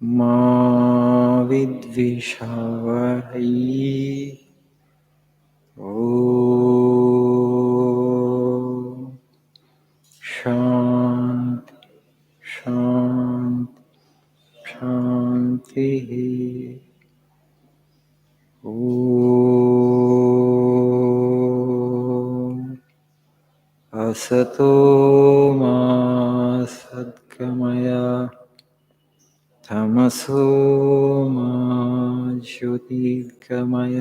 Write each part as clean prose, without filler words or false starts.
मा विद्विषावहै। ॐ शान्ति शान्ति शान्तिः। ॐ असतो मा सद्गमय तमसो मा ज्योतिर्गमय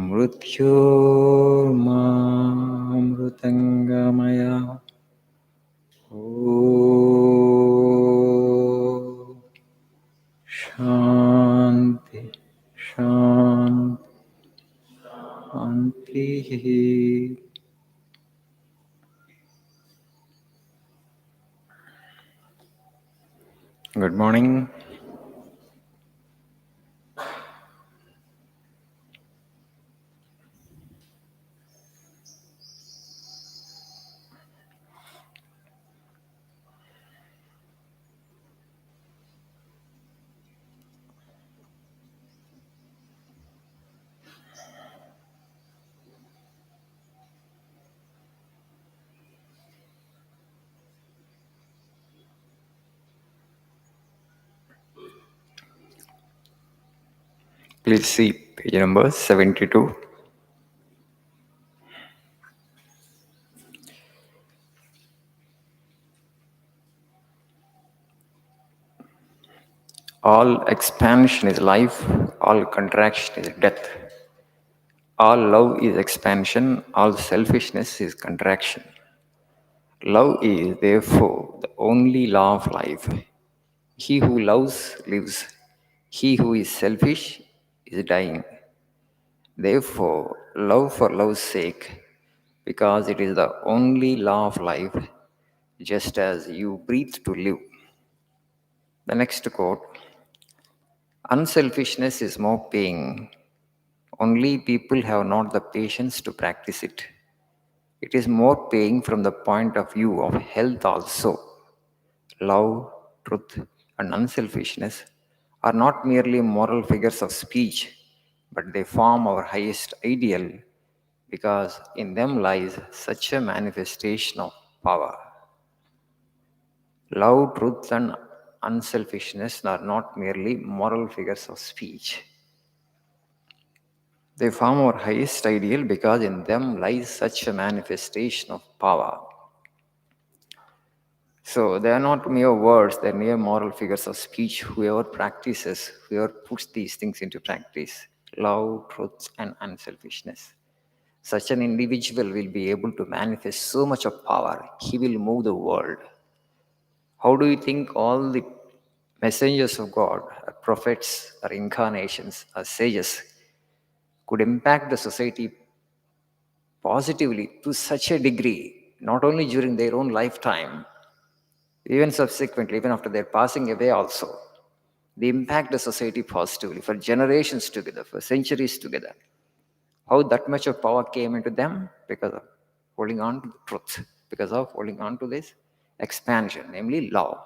मृत्योर्मामृतङ्गमय। ॐ शान्ति शान्तिः। Good morning. Please see page number 72. All expansion is life, all contraction is death. All love is expansion, all selfishness is contraction. Love is therefore the only law of life. He who loves lives. He who is selfish is dying. Therefore, love for love's sake, because it is the only law of life, just as you breathe to live. The next quote: unselfishness is more paying. Only people have not the patience to practice it. It is more paying from the point of view of health also. Love, truth, and unselfishness are not merely moral figures of speech, but they form our highest ideal, because in them lies such a manifestation of power. Love, truth, and unselfishness are not merely moral figures of speech. They form our highest ideal, because in them lies such a manifestation of power. So they are not mere words, they are mere moral figures of speech. Whoever practices, whoever puts these things into practice, love, truth, and unselfishness, such an individual will be able to manifest so much of power. He will move the world. How do you think all the messengers of God, or prophets, or incarnations, or sages could impact the society positively to such a degree, not only during their own lifetime, even subsequently, even after their passing away also? They impact the society positively for generations together, for centuries together. How that much of power came into them? Because of holding on to the truth, because of holding on to this expansion, namely love.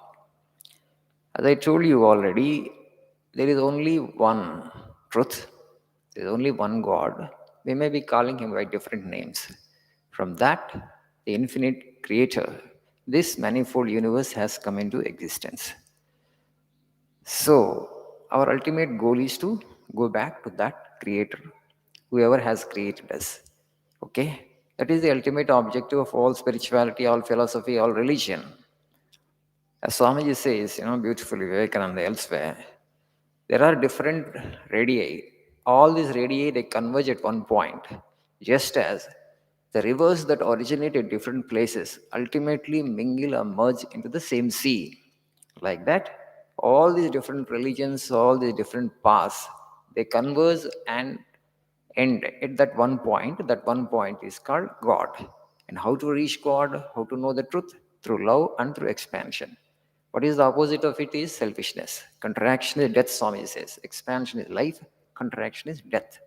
As I told you already, there is only one truth, there is only one God. We may be calling him by different names. From that, the infinite creator, this manifold universe has come into existence. So, our ultimate goal is to go back to that creator, whoever has created us. Okay? That is the ultimate objective of all spirituality, all philosophy, all religion. As Swamiji says, beautifully, Vivekananda elsewhere, there are different radii. All these radii, they converge at one point, just as the rivers that originate at different places ultimately mingle or merge into the same sea. Like that, all these different religions, all these different paths, they converge and end at that one point. That one point is called God. And how to reach God, how to know the truth? Through love and through expansion. What is the opposite of it is selfishness. Contraction is death, Swami says. Expansion is life, contraction is death.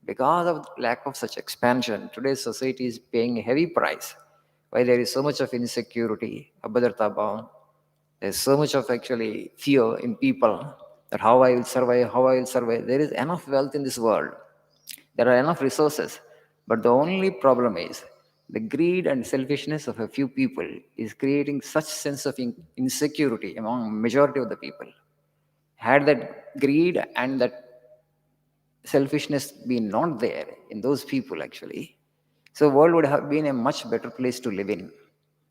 Because of lack of such expansion, today's society is paying a heavy price. Why there is so much of insecurity, abhadrata bhavam, There's so much of actually fear in people that how I will survive, how I will survive. There is enough wealth in this world. There are enough resources. But the only problem is the greed and selfishness of a few people is creating such sense of insecurity among majority of the people. Had that greed and that selfishness been not there in those people actually, so world would have been a much better place to live in.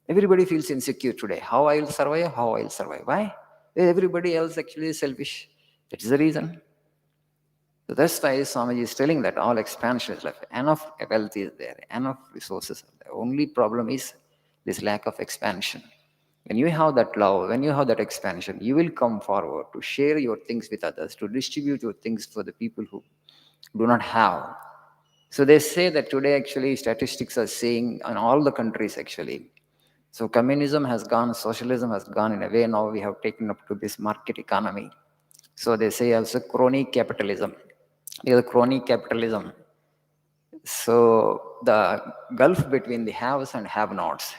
Everybody feels insecure today. How I will survive? How I will survive? Why? Everybody else actually is selfish. That's the reason. So that's why Swamiji is telling that all expansion is left. Enough wealth is there, enough resources are there. Only problem is this lack of expansion. When you have that love, when you have that expansion, you will come forward to share your things with others, to distribute your things for the people who do not have. So they say that today actually statistics are saying in all the countries actually. So communism has gone, socialism has gone in a way now we have taken up to this market economy. So they say also crony capitalism. Because crony capitalism. So the gulf between the haves and have-nots,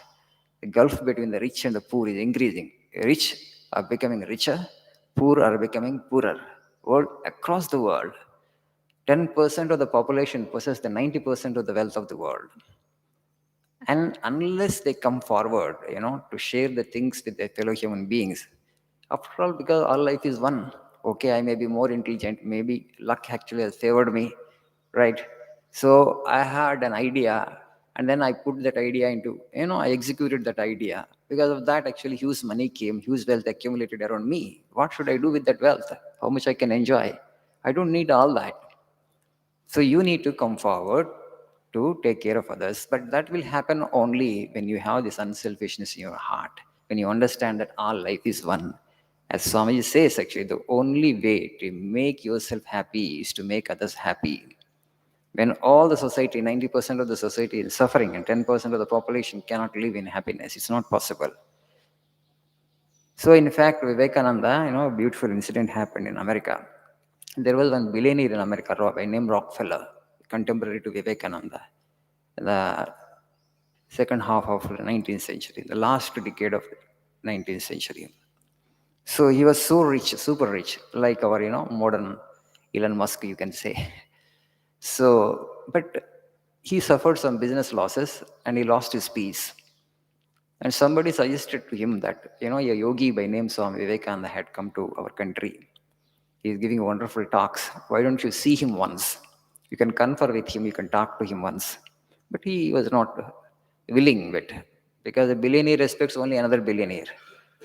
the gulf between the rich and the poor is increasing. Rich are becoming richer, poor are becoming poorer. World, across the world, 10% of the population possess the 90% of the wealth of the world. And unless they come forward, to share the things with their fellow human beings, after all, because our life is one. Okay, I may be more intelligent, maybe luck actually has favored me, right? So I had an idea, and then I put that idea into, I executed that idea. Because of that, actually, huge money came, huge wealth accumulated around me. What should I do with that wealth? How much I can enjoy? I don't need all that. So you need to come forward to take care of others. But that will happen only when you have this unselfishness in your heart, when you understand that all life is one. As Swamiji says, actually, the only way to make yourself happy is to make others happy. When all the society, 90% of the society is suffering and 10% of the population cannot live in happiness, it's not possible. So in fact, Vivekananda, a beautiful incident happened in America. There was one billionaire in America by name Rockefeller, contemporary to Vivekananda, in the second half of the 19th century, the last decade of 19th century. So he was so rich, super rich, like our, modern Elon Musk, you can say. So, but he suffered some business losses and he lost his peace. And somebody suggested to him that, a yogi by name Swami Vivekananda had come to our country. He's giving wonderful talks. Why don't you see him once? You can confer with him, you can talk to him once. But he was not willing with, because a billionaire respects only another billionaire.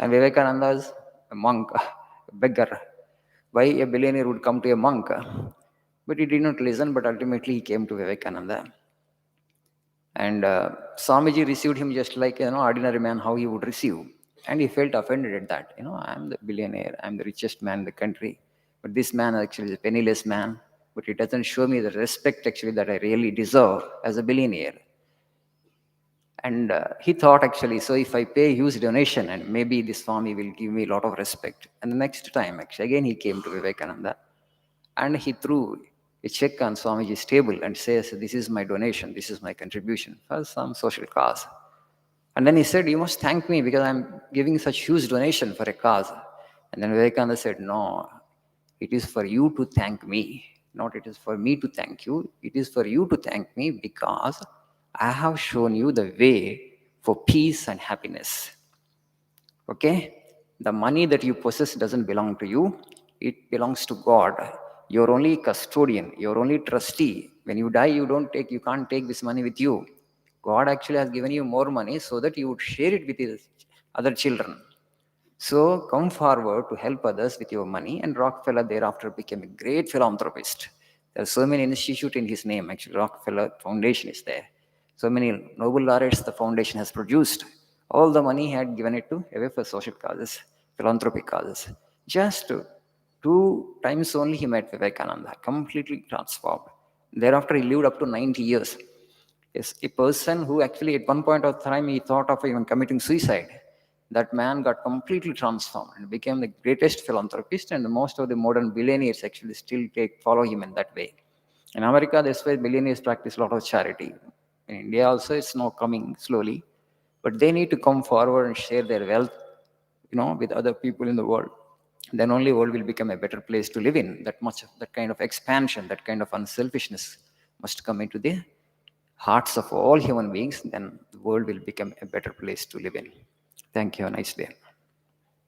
And Vivekananda is a monk, a beggar. Why a billionaire would come to a monk? But he did not listen, but ultimately he came to Vivekananda. And Swamiji received him just like ordinary man, how he would receive. And he felt offended at that. I'm the billionaire, I'm the richest man in the country. But this man actually is a penniless man. But he doesn't show me the respect actually that I really deserve as a billionaire. And he thought actually, so if I pay huge donation and maybe this Swami will give me a lot of respect. And the next time actually again he came to Vivekananda and he threw a check on Swamiji's table and says, this is my donation, this is my contribution for some social cause. And then he said, you must thank me because I'm giving such huge donation for a cause. And then Vivekananda said, no, it is for you to thank me. Not it is for me to thank you. It is for you to thank me because I have shown you the way for peace and happiness. Okay? The money that you possess doesn't belong to you. It belongs to God. You're only custodian. You're only trustee. When you die, you can't take this money with you. God actually has given you more money so that you would share it with his other children. So come forward to help others with your money. And Rockefeller thereafter became a great philanthropist. There are so many institutes in his name. Actually, Rockefeller Foundation is there. So many Nobel laureates the foundation has produced. All the money he had given it to away for social causes, philanthropic causes. Just 2 times only he met Vivekananda, completely transformed. Thereafter, he lived up to 90 years. Yes, a person who actually at one point of time he thought of even committing suicide. That man got completely transformed and became the greatest philanthropist, and most of the modern billionaires actually still follow him in that way. In America, that's why billionaires practice a lot of charity. In India also, it's now coming slowly, but they need to come forward and share their wealth with other people in the world, then only world will become a better place to live in. That kind of expansion, that kind of unselfishness must come into the hearts of all human beings. Then the world will become a better place to live in. Thank you. Have a nice day.